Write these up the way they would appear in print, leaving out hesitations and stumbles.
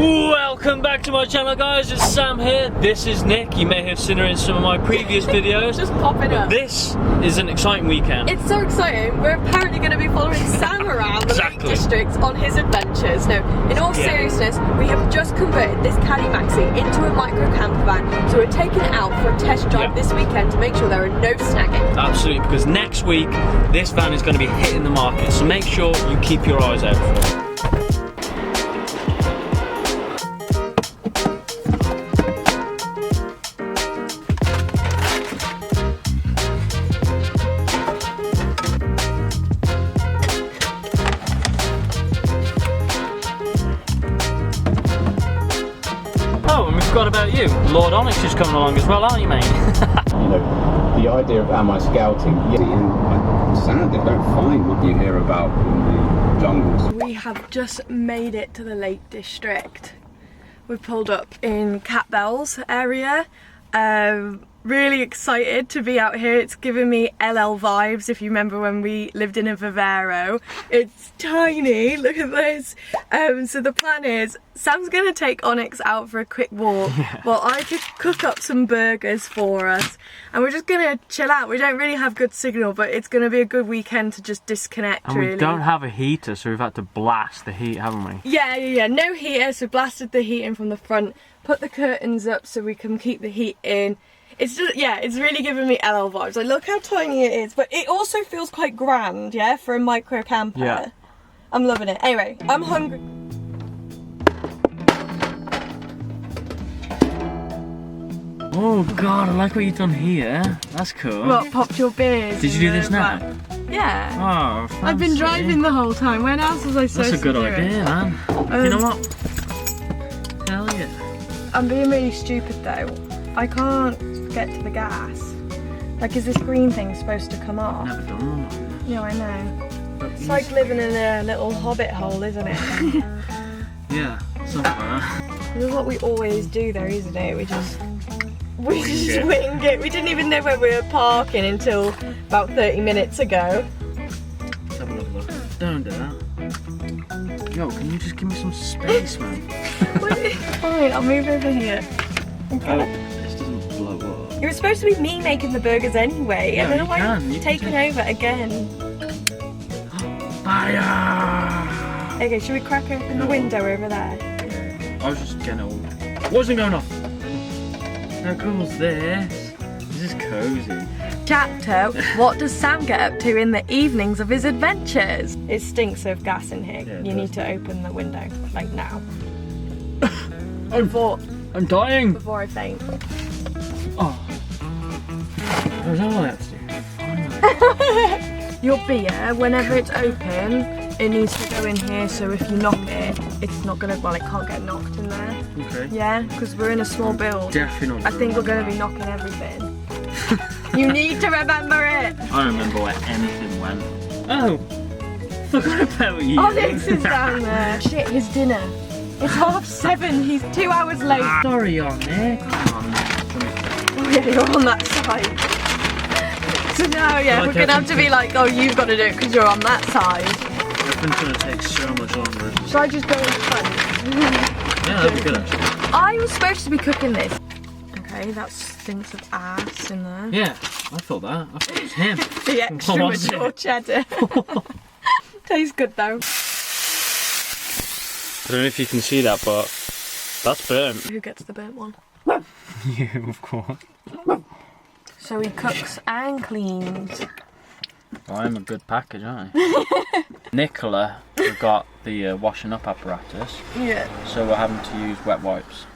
Welcome back to my channel, guys. It's Sam here. This is Nick. You may have seen her in some of my previous videos. Just popping up. This is an exciting weekend. It's so exciting. We're apparently going to be following Sam around the Lake District on his adventures. No, in all seriousness, we have just converted this caddy maxi into a micro camper van. So we're taking it out for a test drive this weekend to make sure there are no snagging. Absolutely, because next week this van is going to be hitting the market. So make sure you keep your eyes out for it. Oh, and we forgot about you. Lord Onyx is coming along as well, aren't you, mate? You know, the idea of am I scouting? Yeah, and I'm sad they don't find what you hear about in the jungles. We have just made it to the Lake District. We've pulled up in Catbell's area. Really excited to be out here. It's giving me LL vibes, if you remember when we lived in a Vivero. It's tiny, look at this. So the plan is, Sam's gonna take Onyx out for a quick walk while I could cook up some burgers for us. And we're just gonna chill out. We don't really have good signal, but it's gonna be a good weekend to just disconnect, and really. we don't have a heater, so we've had to blast the heat, haven't we? Yeah, no heater, so blasted the heat in from the front, put the curtains up so we can keep the heat in. It's just, yeah, it's really giving me LL vibes. Like, look how tiny it is, but it also feels quite grand, yeah, for a micro camper. Yeah. I'm loving it. Anyway, I'm hungry. Oh god, I like what you've done here. That's cool. What, popped your beers? Did you do this now? Yeah. Oh, fancy. I've been driving the whole time. When else was I supposed to do it? That's a good idea, man. You know what? Hell yeah. I'm being really stupid though. I can't get to the gas. Like, is this green thing supposed to come off? Never done one. Yeah, I know. It's like living in a little hobbit hole, isn't it? Yeah, something like that. This is what we always do though, isn't it? We just wing it. We didn't even know where we were parking until about 30 minutes ago. Let's have a look. Don't do that. Yo, can you just give me some space, man? Fine, I'll move over here. Okay. This doesn't blow up. It was supposed to be me making the burgers anyway. Yeah, I don't know you why can. you're You taking can over again. Fire! Okay, should we crack open the window over there? Yeah. I was just getting it all. Wasn't going off. How cool is this? This is cozy. Chapter, what does Sam get up to in the evenings of his adventures? It stinks of gas in here. Yeah, You need to open the window, like now. I'm dying. Before I faint. Oh. That was all I had to do. Your beer, whenever it's open, it needs to go in here, so if you knock it, it's not gonna, well, it can't get knocked in there. Okay. Yeah, because we're in a small build. Definitely. I think we're gonna be knocking everything. You need to remember it! I don't remember where anything went. Oh! Forgot about you. Onyx is down there. Shit, his dinner. It's 7:30, he's 2 hours late. Sorry, Onyx. Come on, Oh yeah, you're on that side. So now, yeah, Like we're gonna have to be like, oh, you've got to do it because you're on that side. Everything's gonna take so much longer. Should I just go in front? Yeah, that'd be good actually. I was supposed to be cooking this. Okay, that stinks of ass in there. Yeah, I thought that. I thought it was him. The extra What was mature it? cheddar. Tastes good though. I don't know if you can see that, but that's burnt. Who gets the burnt one? You, of course. So he cooks and cleans. Well, I'm a good package, aren't I? Nicola got the washing up apparatus, Yeah. so we're having to use wet wipes.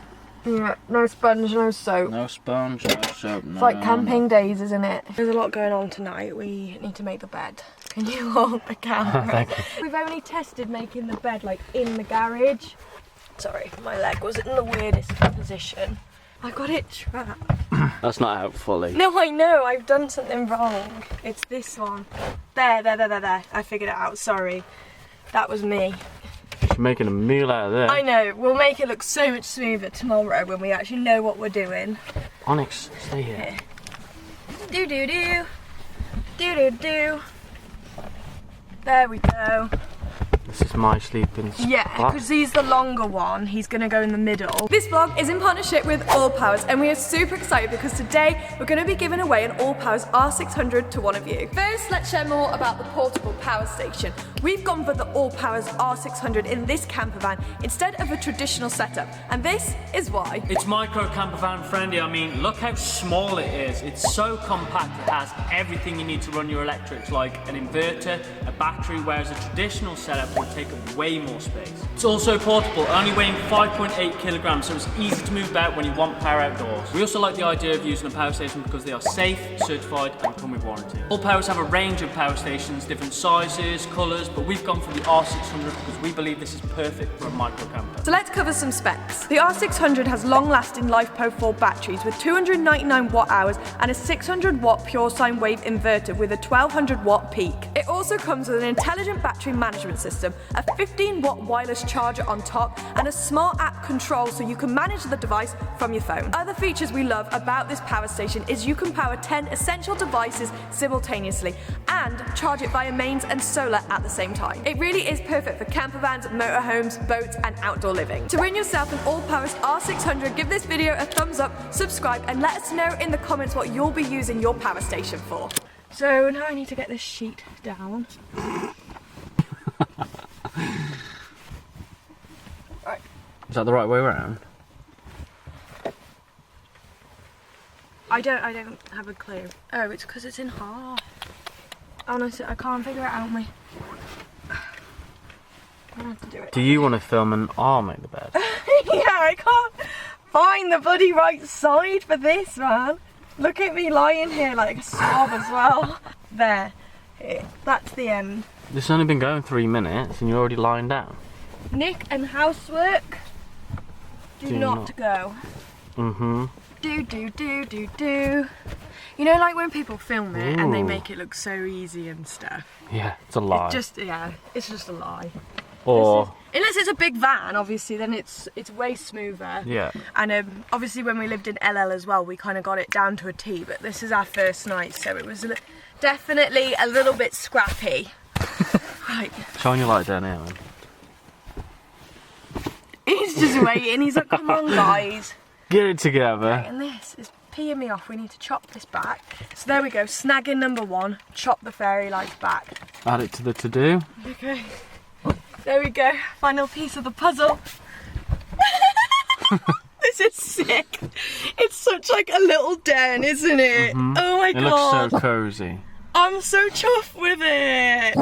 Yeah, no sponge, no soap. No sponge, no soap, no. It's like camping days, isn't it? There's a lot going on tonight. We need to make the bed. Can you hold the camera? Thank you. We've only tested making the bed like in the garage. Sorry, my leg was in the weirdest position. I got it trapped. That's not out fully. No, I know, I've done something wrong. It's this one. There. I figured it out, sorry. That was me. You're making a meal out of this. I know, we'll make it look so much smoother tomorrow when we actually know what we're doing. Onyx, stay here. Do. There we go. This is my sleeping spot. Yeah, because he's the longer one. He's gonna go in the middle. This vlog is in partnership with All Powers, and we are super excited because today we're gonna be giving away an All Powers R600 to one of you. First, let's share more about the portable power station. We've gone for the All Powers R600 in this camper van instead of a traditional setup, and this is why. It's micro camper van friendly. I mean, look how small it is. It's so compact. It has everything you need to run your electrics, like an inverter, a battery, whereas a traditional setup would take up way more space. It's also portable, only weighing 5.8 kilograms, so it's easy to move about when you want power outdoors. We also like the idea of using a power station because they are safe, certified, and come with warranty. All Powers have a range of power stations, different sizes, colours, but we've gone for the R600 because we believe this is perfect for a micro camper. So let's cover some specs. The R600 has long-lasting LiFePo 4 batteries with 299 watt hours and a 600 watt pure sine wave inverter with a 1200 watt peak. It also comes with an intelligent battery management system, a 15 watt wireless charger on top, and a smart app control so you can manage the device from your phone. Other features we love about this power station is you can power 10 essential devices simultaneously and charge it via mains and solar at the same time. It really is perfect for camper vans, motorhomes, boats, and outdoor living. To win yourself an All Powers R600, give this video a thumbs up, subscribe, and let us know in the comments what you'll be using your power station for. So now I need to get this sheet down. Right. Is that the right way around? I don't have a clue. Oh, it's because it's in half. Honestly, I can't figure it out. I'm gonna have to do it. Do you want to film an arm in the bed? Yeah, I can't find the bloody right side for this, man. Look at me lying here like a slob as well. There. That's the end. This has only been going 3 minutes and you're already lying down. Nick and housework do not go. Mm-hmm. Do. You know, like when people film it and they make it look so easy and stuff. Yeah, it's a lie. It's just a lie. Or Unless it's a big van, obviously, then it's way smoother. yeah. And obviously when we lived in LL as well, we kind of got it down to a T, but this is our first night, so it was definitely a little bit scrappy. Right. Shine your light down here, man. He's just waiting, he's like, come on guys. Get it together. Right, and this is peeing me off, we need to chop this back. So there we go, snagging number 1, chop the fairy lights back. Add it to the to-do. Okay. There we go, final piece of the puzzle. This is sick. It's such like a little den, isn't it? Mm-hmm. Oh my God. It looks so cozy. I'm so chuffed with it.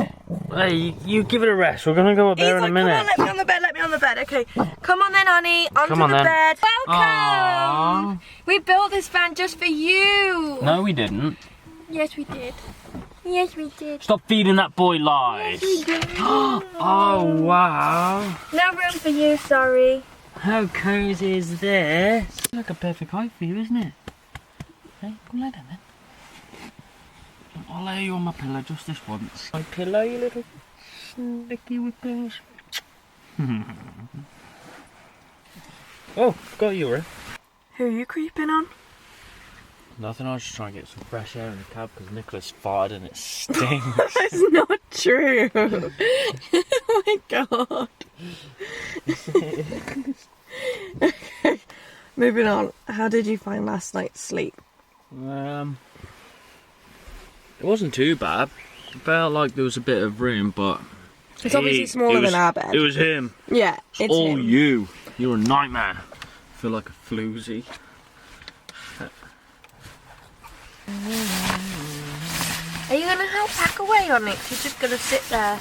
Hey, you give it a rest. We're gonna go up there in a minute. Come on, let me on the bed. Okay, come on then, Annie, onto the bed. Welcome. Aww. We built this van just for you. No, we didn't. Yes, we did. Yes, we did. Stop feeding that boy lies. Yes, we did. Oh, wow. No room for you, sorry. How cozy is this? It's like a perfect height for you, isn't it? Hey, come lie down then. I'll lay you on my pillow just this once. My pillow, you little sneaky whippers. Oh, got you, Rick. Who are you creeping on? Nothing, I was just trying to get some fresh air in the cab because Nicholas farted and it stinks. That's not true. Oh my god. Okay, moving on. How did you find last night's sleep? It wasn't too bad. It felt like there was a bit of room, but It's obviously smaller than our bed. It was him. Yeah, it's all him. you. You're a nightmare. I feel like a floozy. Are you gonna help pack away on it? You're just gonna sit there.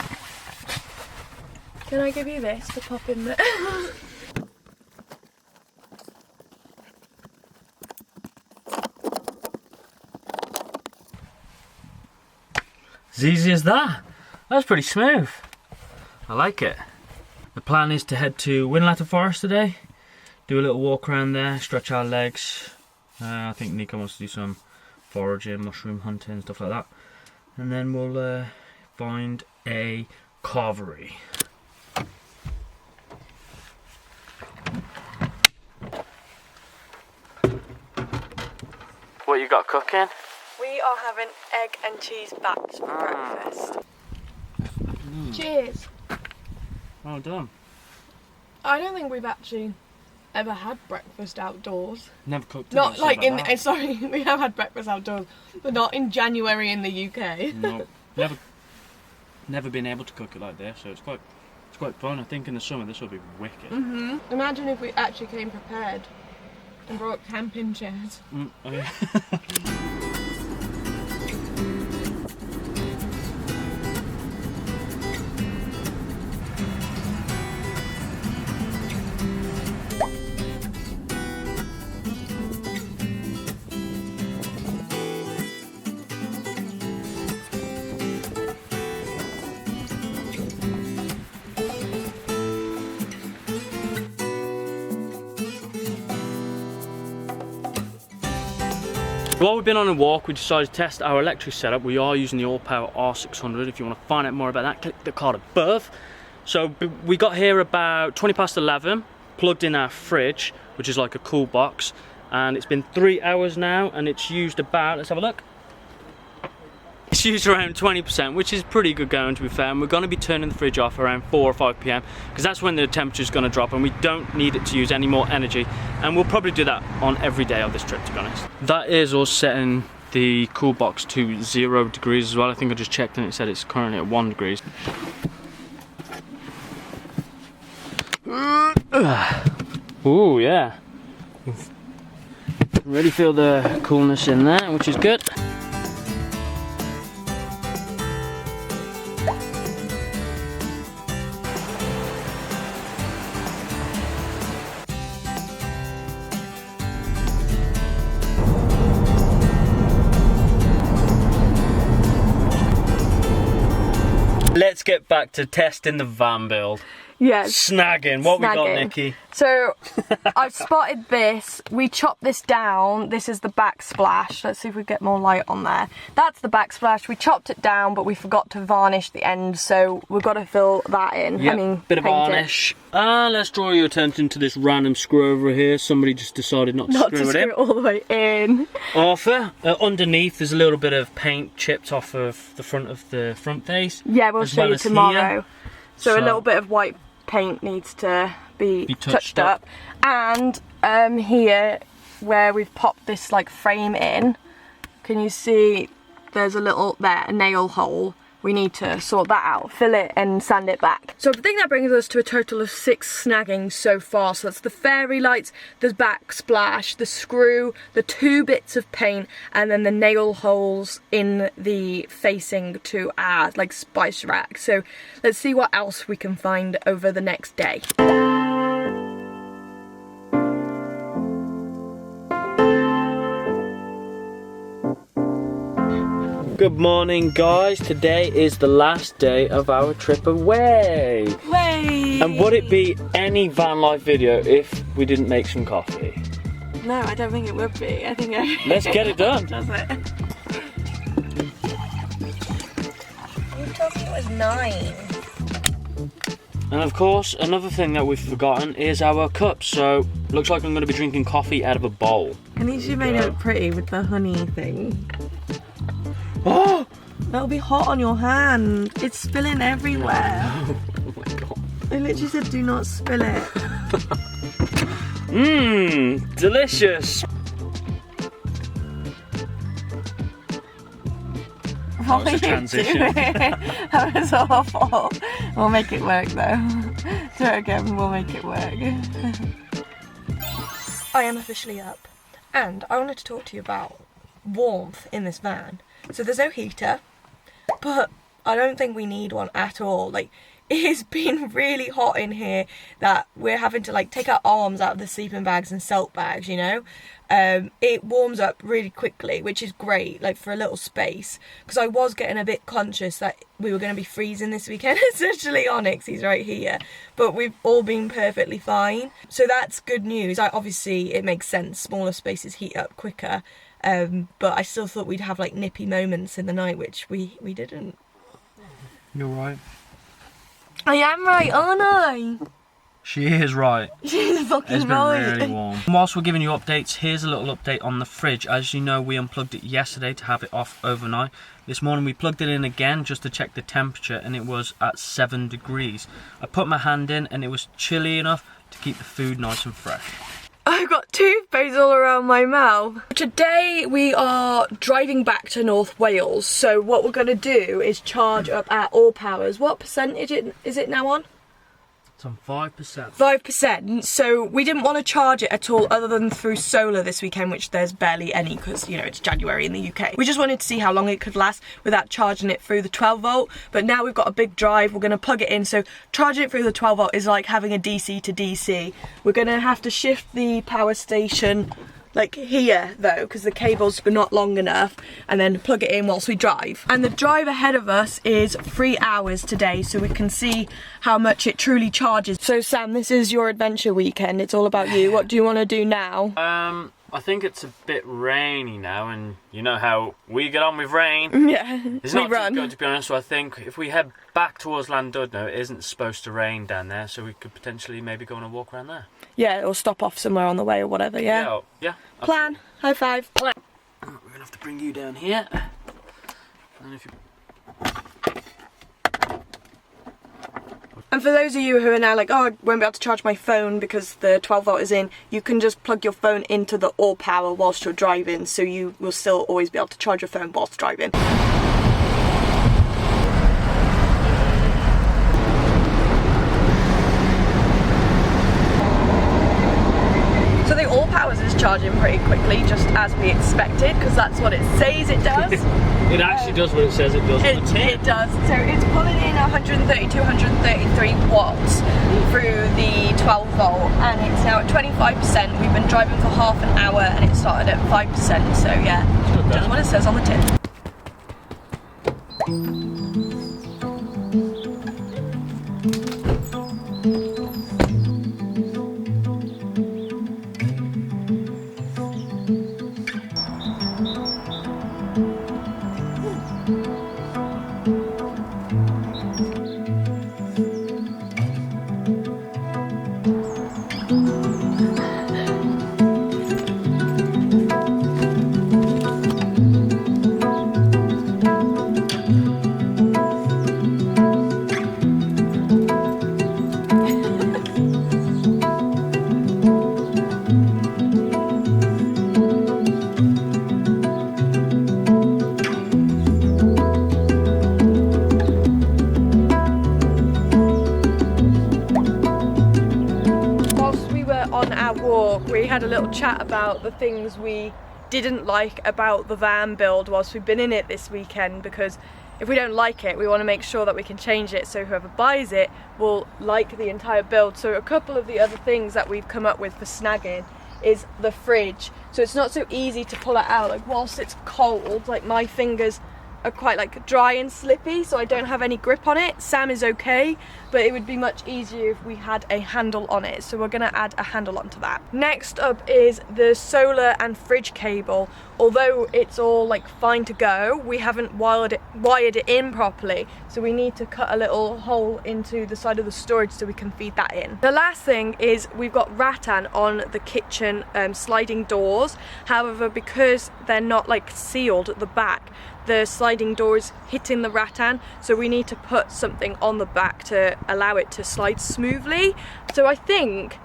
Can I give you this to pop in there? As easy as that. That was pretty smooth. I like it. The plan is to head to Winlatter Forest today. Do a little walk around there, stretch our legs. I think Nico wants to do some foraging, mushroom hunting, stuff like that. And then we'll find a carvery. What you got cooking? We are having egg and cheese bats for breakfast. Cheers. Well done. I don't think we've actually ever had breakfast outdoors. Never cooked. Not like in. Sorry, we have had breakfast outdoors, but not in January in the UK. No, never been able to cook it like this. So it's quite fun. I think in the summer this will be wicked. Imagine if we actually came prepared and brought camping chairs. Oh yeah. While we've been on a walk, we decided to test our electric setup. We are using the all-power R600. If you want to find out more about that, click the card above. So we got here about 20 past 11, plugged in our fridge, which is like a cool box, and it's been 3 hours now, and it's used about, let's have a look. It's used around 20%, which is pretty good going, to be fair, and we're going to be turning the fridge off around 4 or 5 p.m. because that's when the temperature's going to drop and we don't need it to use any more energy, and we'll probably do that on every day of this trip, to be honest. That is us setting the cool box to 0 degrees as well. I think I just checked and it said it's currently at 1 degrees. Ooh, yeah. Really feel the coolness in there, which is good. Let's get back to testing the van build. Yes. Snagging. What we got, Nikki? So, I've spotted this. We chopped this down. This is the backsplash. Let's see if we get more light on there. That's the backsplash. We chopped it down, but we forgot to varnish the end, so we've got to fill that in. Yep, I mean, bit of varnish. Let's draw your attention to this random screw over here. Somebody just decided not to screw it in. Not to screw it all the way in. Arthur, underneath there's a little bit of paint chipped off of the front front face. Yeah, we'll show you tomorrow. Here. So a little bit of white paint needs to be touched up. And here where we've popped this like frame in, can you see there's a little a nail hole? We need to sort that out, fill it and sand it back. So I think that brings us to a total of 6 snaggings so far. So that's the fairy lights, the backsplash, the screw, the 2 bits of paint, and then the nail holes in the facing to our like spice rack. So let's see what else we can find over the next day. Good morning, guys. Today is the last day of our trip away. Way! And would it be any van life video if we didn't make some coffee? No, I don't think it would be. I think let's get it done. Does it? You told me it was 9. And of course, another thing that we've forgotten is our cups. So looks like I'm going to be drinking coffee out of a bowl. At least you made it look pretty with the honey thing. Oh! That'll be hot on your hand. It's spilling everywhere. Oh my god. I literally said do not spill it. Mmm, delicious. What was a transition. That was awful. We'll make it work though. Do it again, we'll make it work. I am officially up and I wanted to talk to you about warmth in this van. So there's no heater, but I don't think we need one at all. Like, it has been really hot in here that we're having to like take our arms out of the sleeping bags and salt bags, you know. It warms up really quickly, which is great, like for a little space, because I was getting a bit conscious that we were going to be freezing this weekend, especially Onyx, he's right here, but we've all been perfectly fine. So that's good news. Obviously it makes sense, smaller spaces heat up quicker. But I still thought we'd have like nippy moments in the night, which we didn't. You're right. I am right, aren't I? She is right. She's fucking It's been right. really warm. Whilst we're giving you updates, here's a little update on the fridge. As you know, we unplugged it yesterday to have it off overnight. This morning we plugged it in again just to check the temperature, and it was at 7 degrees. I put my hand in and it was chilly enough to keep the food nice and fresh. I've got toothpaste all around my mouth. Today we are driving back to North Wales, so what we're going to do is charge up our all powers. What percentage is it now on? It's on 5%. 5%, so we didn't want to charge it at all other than through solar this weekend, which there's barely any because, you know, it's January in the UK. We just wanted to see how long it could last without charging it through the 12 volt, but now we've got a big drive, we're going to plug it in, so charging it through the 12 volt is like having a DC to DC. We're going to have to shift the power station like here though, because the cables are not long enough, and then plug it in whilst we drive. And the drive ahead of us is 3 hours today, so we can see how much it truly charges. So Sam, this is your adventure weekend, it's all about you. What do you want to do now? I think it's a bit rainy now, and you know how we get on with rain. Yeah, It's not too good, to be honest, so I think if we head back towards Llandudno, it isn't supposed to rain down there, so we could potentially maybe go on a walk around there. Yeah, or stop off somewhere on the way or whatever, yeah? Yeah. Plan, high five. We're going to have to bring you down here. And if you... And for those of you who are now like, oh, I won't be able to charge my phone because the 12 volt is in, you can just plug your phone into the all power whilst you're driving, so you will still always be able to charge your phone whilst driving. So the all powers is charging pretty quickly, just as we expected, because that's what it says it does. It actually does what it says it does. It does. So it's pulling in 132, 133 watts through the 12 volt, and it's now at 25%. We've been driving for half an hour and it started at 5%. So yeah, that's what it says on the tin. We had a little chat about the things we didn't like about the van build whilst we've been in it this weekend, because if we don't like it, we want to make sure that we can change it so whoever buys it will like the entire build. So a couple of the other things that we've come up with for snagging is the fridge. So it's not so easy to pull it out, like whilst it's cold, like my fingers are quite like dry and slippy, so I don't have any grip on it. Sam is okay, but it would be much easier if we had a handle on it, so we're gonna add a handle onto that. Next up is the solar and fridge cable. Although it's all like fine to go, we haven't wired it in properly, so we need to cut a little hole into the side of the storage so we can feed that in. The last thing is we've got rattan on the kitchen sliding doors. However, because they're not like sealed at the back, the sliding door is hitting the rattan, so we need to put something on the back to allow it to slide smoothly. So I think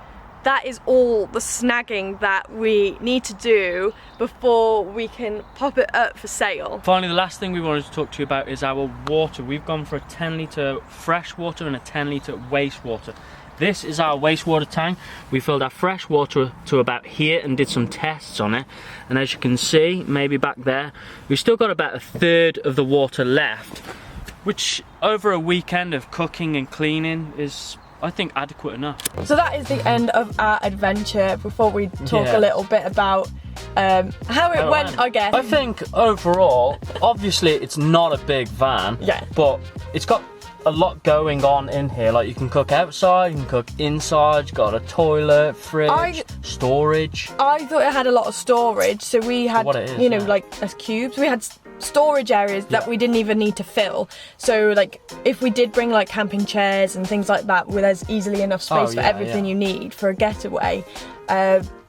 that is all the snagging that we need to do before we can pop it up for sale. Finally, the last thing we wanted to talk to you about is our water. We've gone for a 10 litre fresh water and a 10 litre wastewater. This is our wastewater tank. We filled our fresh water to about here and did some tests on it. And as you can see, maybe back there, we've still got about a third of the water left, which over a weekend of cooking and cleaning is, I think, adequate enough. So that is the end of our adventure. Before we talk a little bit about how it went, I guess. I think overall, obviously it's not a big van, but it's got a lot going on in here. Like, you can cook outside, you can cook inside, you've got a toilet, fridge, storage. I thought it had a lot of storage, so we had, what it is, you know, like as cubes. We had storage areas that we didn't even need to fill. So like if we did bring like camping chairs and things like that, where there's easily enough space for everything you need for a getaway.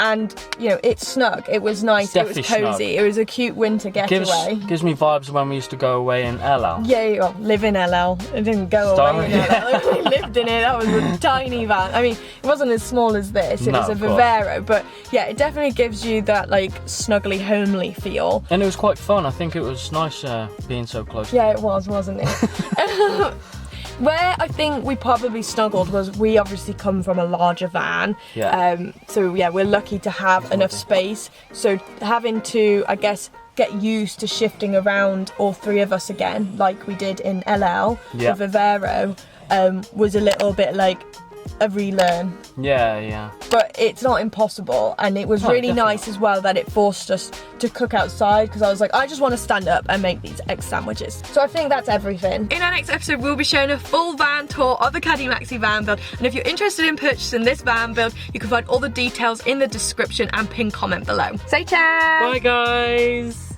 And you know, it's snug, it was nice, it was cozy, snug. It was a cute winter getaway. Gives me vibes when we used to go away in LL. Yeah, well, live in LL. I didn't go away in LL. We lived in it. That was a tiny van. I mean, it wasn't as small as this. It was a Vivero, but yeah, it definitely gives you that like snuggly, homely feel. And it was quite fun. I think it was nice being so close. Yeah, it was, wasn't it? Where I think we probably snuggled was we obviously come from a larger van. Yeah. So yeah, we're lucky to have enough space. So having to, I guess, get used to shifting around all three of us again, like we did in LL, the Vivero, was a little bit like a relearn. Yeah. But it's not impossible, and it was really nice as well that it forced us to cook outside, because I was like, I just want to stand up and make these egg sandwiches. So I think that's everything. In our next episode, we'll be showing a full van tour of the Caddy Maxi van build, and if you're interested in purchasing this van build, you can find all the details in the description and pinned comment below. Say ciao! Bye guys!